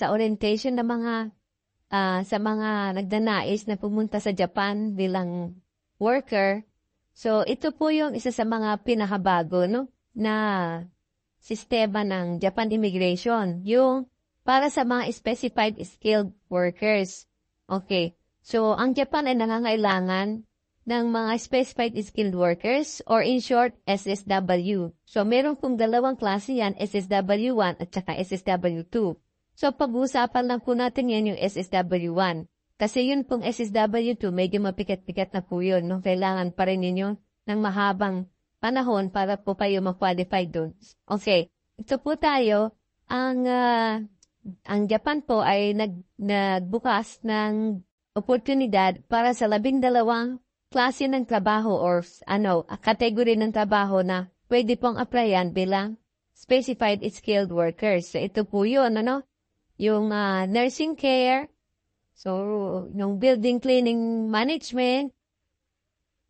sa orientation ng mga sa mga nagdanais na pumunta sa Japan bilang worker. So, ito po yung isa sa mga pinakabago, no, na sistema ng Japan Immigration, yung para sa mga specified skilled workers. Okay. So, ang Japan ay nangangailangan ng mga specified skilled workers or in short, SSW. So, meron pong dalawang klase yan, SSW1 at saka SSW2. So, pag-uusapan lang po natin yan yung SSW1. Kasi yun pong SSW2, medyo mapikat-pikat na po yun. No? Kailangan pa rin ninyo ng mahabang panahon para po kayo ma-qualify doon. Okay, ito po tayo. Ang Japan po ay nagbukas ng oportunidad para sa 12 klase ng trabaho or category ng trabaho na pwede pong applyan bilang specified skilled workers. So, ito po yun, yung nursing care, so yung building cleaning management,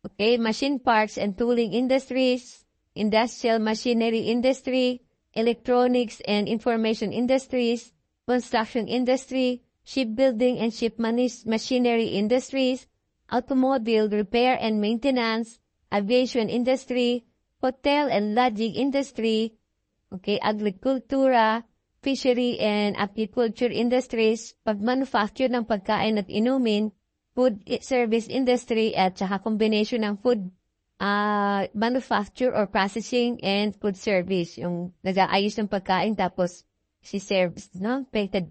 okay, machine parts and tooling industries, industrial machinery industry, electronics and information industries, construction industry, shipbuilding and ship machinery industries, automobile repair and maintenance, aviation industry, hotel and lodging industry, okay, agricultura, fishery and apiculture industries, pag-manufacture ng pagkain at inumin, food service industry, at saka combination ng food manufacture or processing and food service. Yung nag-aayos ng pagkain tapos si service, no? Pated,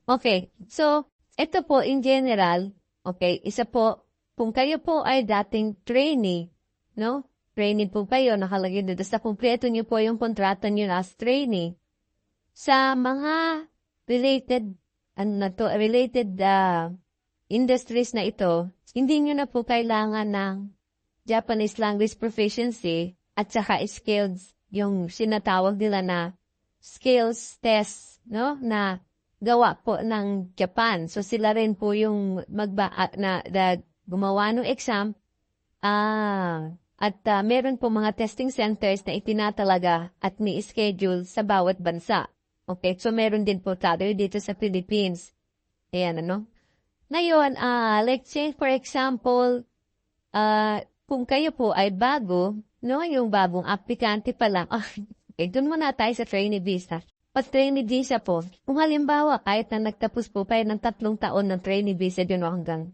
Okay, so, ito po in general, okay, isa po, kung kayo po ay dating trainee, no? Trainee po kayo, nakalagay dito sa kumpleto niyo po yung kontrata niyo as trainee. Sa mga related industries na ito, hindi nyo na po kailangan ng Japanese language proficiency at saka skills, yung sinatawag nila na skills test, no, na gawa po ng Japan. So sila rin po yung gumawa ng exam. Meron po mga testing centers na itinatalaga at ni-schedule sa bawat bansa. Okay, so meron din po tayo dito sa Philippines. Ayan, Ngayon, let's say, for example, kung kayo po ay bago, no, yung bagong aplikante pa lang, okay, dun muna tayo sa trainee visa. Pag trainee visa po, kung halimbawa, kahit na nagtapos po kayo ng 3 taon ng trainee visa, dun hanggang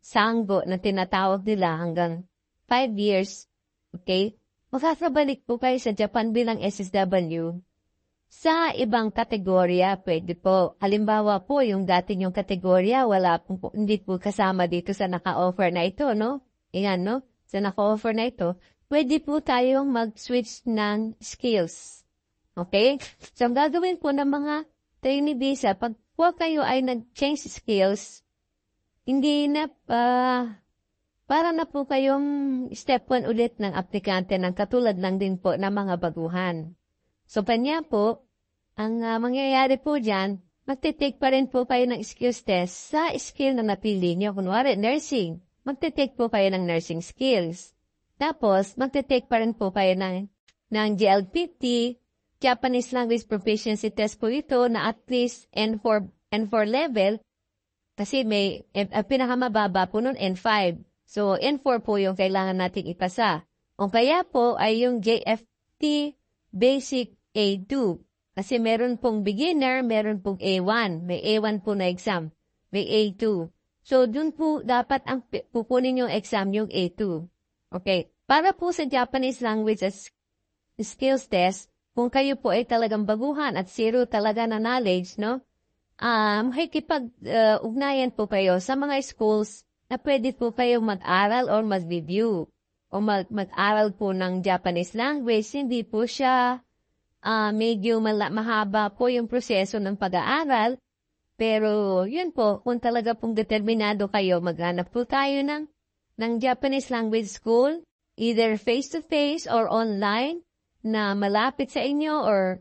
sanggo na tinatawag nila, hanggang 5 years, okay, makakabalik po kayo sa Japan bilang SSW. Sa ibang kategorya, pwede po. Halimbawa po, yung dati yung kategorya, hindi po kasama dito sa naka-offer na ito, no? Ayan, no? Sa naka-offer na ito, pwede po tayong mag-switch ng skills. Okay? So, ang gagawin po ng mga trainee visa, pag po kayo ay nag-change skills, hindi na para na po kayong step 1 ulit ng aplikante ng katulad lang din po ng mga baguhan. So, kanya po, ang mangyayari po dyan, magte-take pa rin po kayo ng skills test sa skill na napili nyo. Kunwari, nursing. Magte-take po kayo ng nursing skills. Tapos, magte-take pa rin po kayo ng GLPT, Japanese Language Proficiency Test po ito na at least N4 level. Kasi may pinakamababa po nun N5. So, N4 po yung kailangan nating ipasa. O kaya po ay yung JFT Basic A2. Kasi meron pong beginner, meron pong A1. May A1 po na exam. May A2. So, dun po dapat ang pupunin yung exam yung A2. Okay. Para po sa Japanese language skills test, kung kayo po ay talagang baguhan at zero talaga na knowledge, no? Makikipag-ugnayan po kayo sa mga schools na pwede po kayo mag-aral or mag-review. O mag-aral po ng Japanese language, hindi po siya medyo mahaba po yung proseso ng pag-aaral. Pero yun po, kung talaga pong determinado kayo, maghanap po tayo ng Japanese language school, either face-to-face or online, na malapit sa inyo or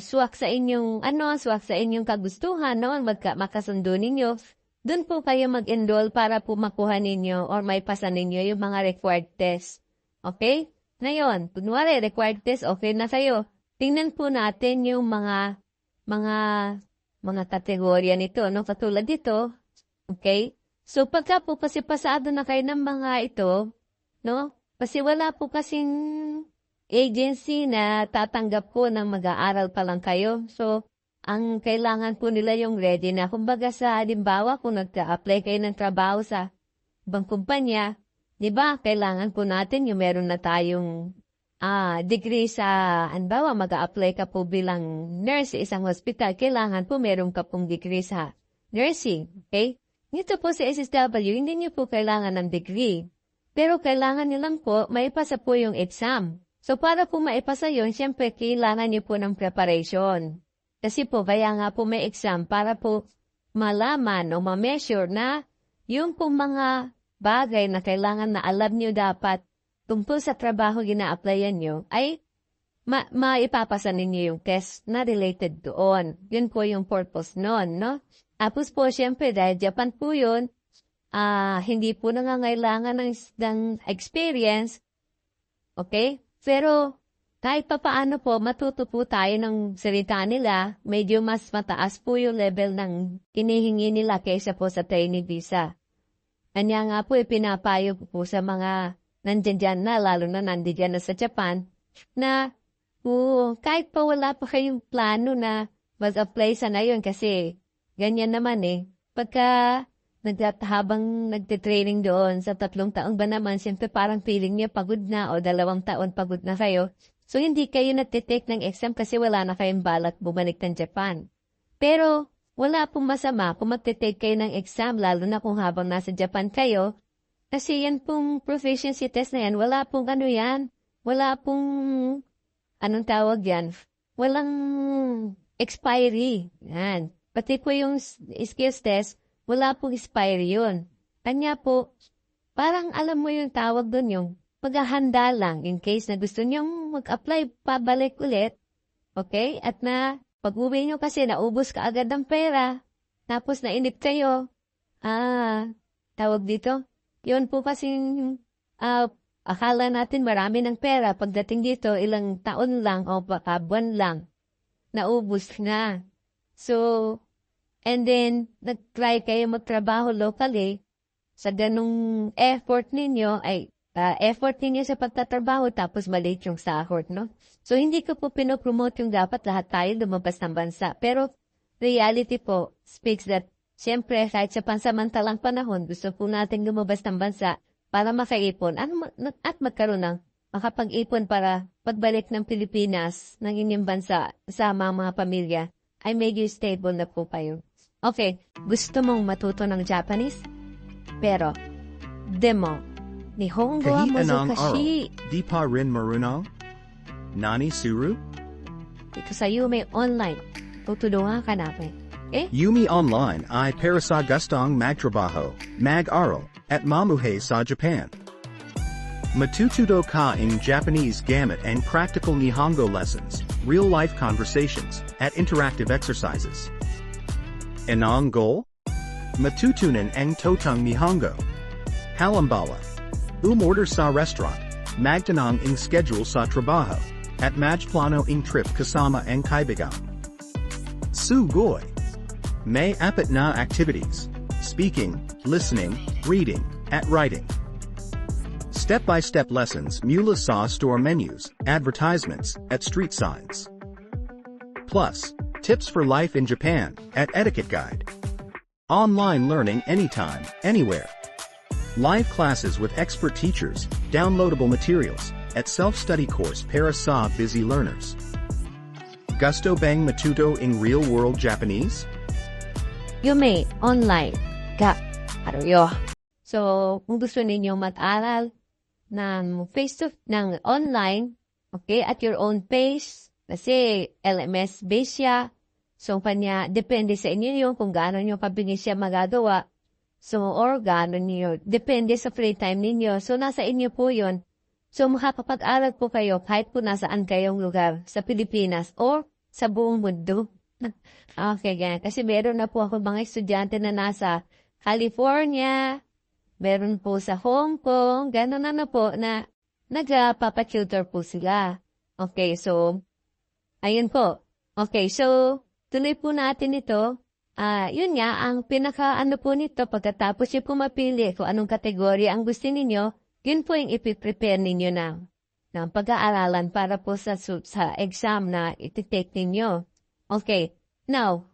swak sa inyong kagustuhan, no? Makasundo ninyo. Doon po kayo mag-enroll para po makuha ninyo or may pasa ninyo yung mga required test. Okay? Ngayon, kunwari, required test, okay na sa'yo. Tingnan po natin yung mga mga mga kategorya nito, no? Katulad dito, okay? So, pagka po kasi pasado na kayo ng mga ito, no? Kasi wala po kasing agency na tatanggap po ng mag-aaral pa lang kayo. So, ang kailangan po nila yung ready na. Kumbaga sa halimbawa, kung nag-apply kayo ng trabaho sa ibang kumpanya, di ba, kailangan po natin yung meron na tayong degree sa, halimbawa, mag-a-apply ka po bilang nurse sa isang hospital, kailangan po meron ka pong degree sa nursing, okay? Nito po sa SSW, hindi niyo po kailangan ng degree. Pero kailangan niyo lang po, maipasa po yung exam. So, para po maipasa yun, siyempre, kailangan niyo po ng preparation. Kasi po, kaya nga po may exam para po malaman o ma-measure na yung pong mga bagay na kailangan na alam niyo dapat tungkol sa trabaho gina-applyan nyo, ay maipapasa ninyo yung test na related doon. Yun po yung purpose noon, no? Tapos po, syempre, dahil Japan po yun, hindi po nangangailangan ng experience, okay? Pero, kahit pa paano po, matuto po tayo ng salita nila, medyo mas mataas po yung level ng hinihingi nila kaysa po sa trainee visa. Kanya nga po, pinapayo po sa mga nandiyan na, lalo na nandiyan na sa Japan, na kahit pa wala pa kayong plano na mag-apply sa na yun kasi ganyan naman pagka habang nagtitraining doon sa 3 taon ba naman, siyempre parang feeling niya pagod na o 2 taon pagod na kayo. So, hindi kayo nagtitake ng exam kasi wala na kayong balak bumalik ng Japan. Pero, wala pong masama kung magtitake kayo ng exam, lalo na kung habang nasa Japan kayo. Kasi yan pong proficiency test na yan, wala pong yan. Wala pong, anong tawag yan? Walang expiry. Yan. Pati po yung skills test, wala pong expiry yun. Kanya po, parang alam mo yung tawag doon yung maghahanda lang in case na gusto niyong mag-apply pabalik ulit. Okay? At na pag-uwi niyo kasi naubos ka agad ng pera. Tapos nainip kayo. Tawag dito. Yun po kasi akala natin marami ng pera. Pagdating dito, ilang taon lang o baka buwan lang. Naubos na. So, and then, nag-try kayo magtrabaho locally. Sa ganung effort ninyo ay effort ninyo sa pagtatrabaho tapos maliit yung sahod, no? So, hindi ko po pinopromote yung dapat lahat tayo lumabas ng bansa. Pero, reality po speaks that, siyempre, kahit sa pansamantalang panahon, gusto po natin lumabas ng bansa para makaipon at magkaroon ng makapag-ipon para pagbalik ng Pilipinas, ng inyong bansa, sa mga pamilya, ay medyo stable na po kayo. Okay, gusto mong matuto ng Japanese? Pero, demo. Nihongo wa Kahit anong muzukashi. araw, di pa rin marunong? Nani suru? Ito sa Yume Online. Tutulungan ka namin. Yumi Online ay para sa gustong magtrabaho, mag-aral, at mamuhay sa Japan. Matututo ka in Japanese gamut and practical Nihongo lessons, real-life conversations, at interactive exercises. Anong goal? Matutunan ang totong Nihongo. Halimbawa, umorder sa restaurant, magtanong ang schedule sa trabaho, at magplano ang trip kasama ang kaibigan. Sugoi. May apat na activities: speaking, listening, reading, at writing. Step-by-step lessons mula sa store menus, advertisements, at street signs. Plus, tips for life in Japan, at etiquette guide. Online learning anytime, anywhere. Live classes with expert teachers, downloadable materials, at self-study course para sa busy learners. Gusto bang matuto in real-world Japanese? Yume Online. Haruyo. So, kung gusto ninyo mag-aral ng ng online, okay, at your own pace, kasi LMS based siya, so kanya, depende sa inyo yun kung gaano nyo kabilis siya magagawa. So, or gano'n niyo. Depende sa free time ninyo. So, nasa inyo po yun. So, makakapag-aral po kayo kahit po nasaan kayong lugar sa Pilipinas or sa buong mundo. Okay, ganyan. Kasi meron na po ako mga estudyante na nasa California, meron po sa Hong Kong, gano'n na po na nagpapatutor po sila. Okay, so, ayun po. Okay, so, tuloy po natin ito. Yun nga, ang pinaka-ano po nito, pagkatapos nyo po mapili kung anong kategorya ang gusto ninyo, yun po yung ipiprepare ninyo ng pag-aaralan para po sa exam na iti-take ninyo. Okay, now,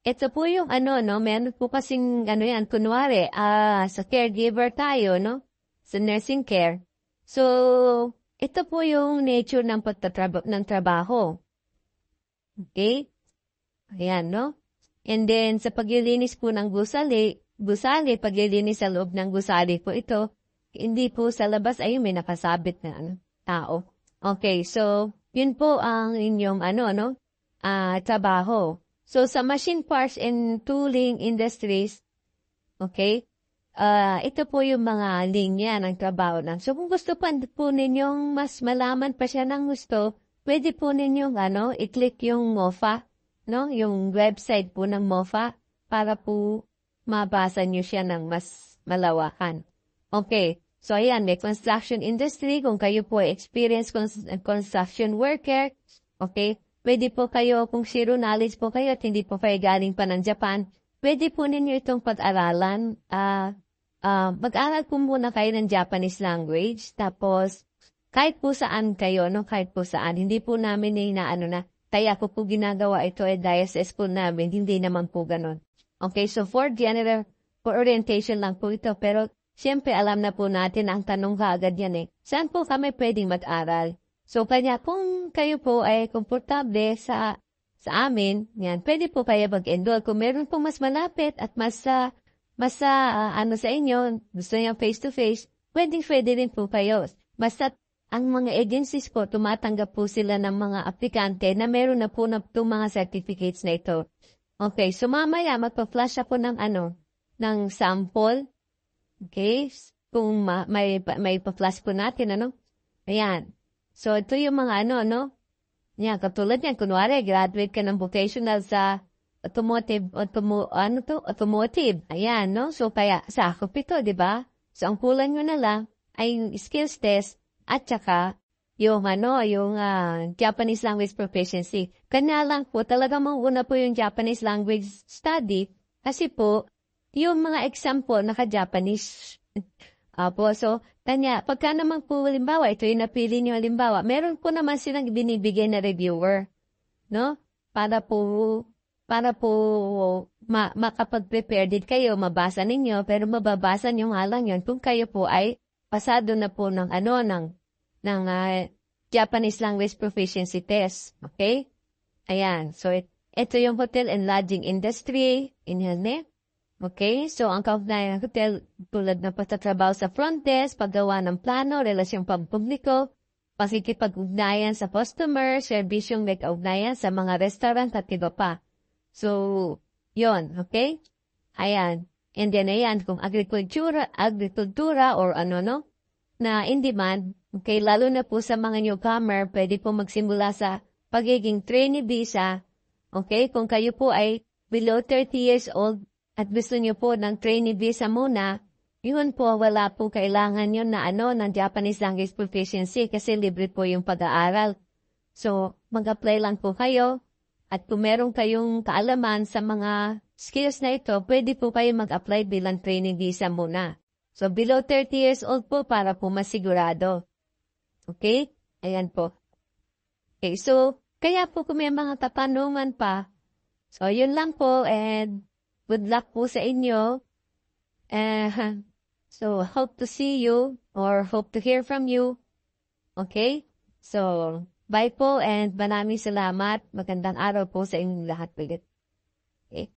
ito po yung meron po kasing kunwari, sa caregiver tayo, no? Sa nursing care. So, ito po yung nature ng trabaho. Okay? Ayan, no? And then, sa paglilinis po ng gusali, paglilinis sa loob ng gusali po ito, hindi po sa labas ay may nakasabit na tao. Okay, so, yun po ang inyong trabaho. So, sa machine parts and tooling industries, okay, ito po yung mga linya ng trabaho na. So, kung gusto po ninyong mas malaman pa siya ng gusto, pwede po ninyong i-click yung MOFA, no? Yung website po ng MOFA para po mabasa nyo siya ng mas malawakan. Okay, so ayan, may construction industry, kung kayo po ay experienced construction worker, okay, pwede po kayo, kung zero knowledge po kayo at hindi po kayo galing pa ng Japan, pwede po ninyo itong pag-aralan. Mag-aral po muna kayo ng Japanese language, tapos kahit po saan kayo, no? Kahit po saan, hindi po namin kaya ko po ginagawa ito dahil sa school namin, hindi naman po ganon. Okay, so for orientation lang po ito, pero siyempre alam na po natin ang tanong kaagad yan saan po kami pwedeng mag-aral? So kanya kung kayo po ay komportable sa amin, yan, pwede po kayo mag-enroll. Kung meron po mas malapit at mas sa inyo, gusto niyo face-to-face, pwede rin po kayo. Basta ang mga agencies po, tumatanggap po sila ng mga aplikante na meron na po itong mga certificates na ito. Okay, so mamaya magpa-flash ako ng ng sample. Okay, kung may pa-flash po natin, Ayan. So, ito yung mga Yan, katulad yan, kunwari, graduate ka ng vocational sa automotive. Ayan, no? So, kaya, sakop ito, di ba? So, ang kulang nyo na lang ay yung skills test at saka yung Japanese language proficiency. Kanya lang po, talaga mauna po yung Japanese language study kasi po, yung mga example naka-Japanese. So, pagka naman po, limbawa, ito yung napili nyo, limbawa, meron po naman silang binibigay na reviewer, no? Para po makapag-prepare din kayo, mabasa ninyo, pero mababasa nyo nga lang yun kung kayo po ay pasado na po ng Japanese language proficiency test. Okay? Ayan. So, ito yung hotel and lodging industry. Inhane. Okay? So, ang kaugnayan ng hotel, tulad ng pagtatrabaho sa front desk, paggawa ng plano, relasyong pampubliko, pakikipag-ugnayan sa customer, serbisyong may kaugnayan sa mga restaurant at iba pa. So, yon. Okay? Ayan. And then, ayan, kung agrikultura or na in demand, okay, lalo na po sa mga newcomer, pwede po magsimula sa pagiging trainee visa, okay, kung kayo po ay below 30 years old at gusto nyo po ng trainee visa muna, yun po, wala po kailangan yun na ng Japanese language proficiency kasi libre po yung pag-aaral. So, mag-apply lang po kayo at kung meron kayong kaalaman sa mga skills na ito, pwede po kayo mag-apply bilang training visa muna. So, below 30 years old po para po masigurado. Okay? Ayan po. Okay, so, kaya po kung may mga katanungan pa, so, yun lang po and good luck po sa inyo. So, hope to see you or hope to hear from you. Okay? So, bye po and maraming salamat. Magandang araw po sa inyong lahat ulit. Okay?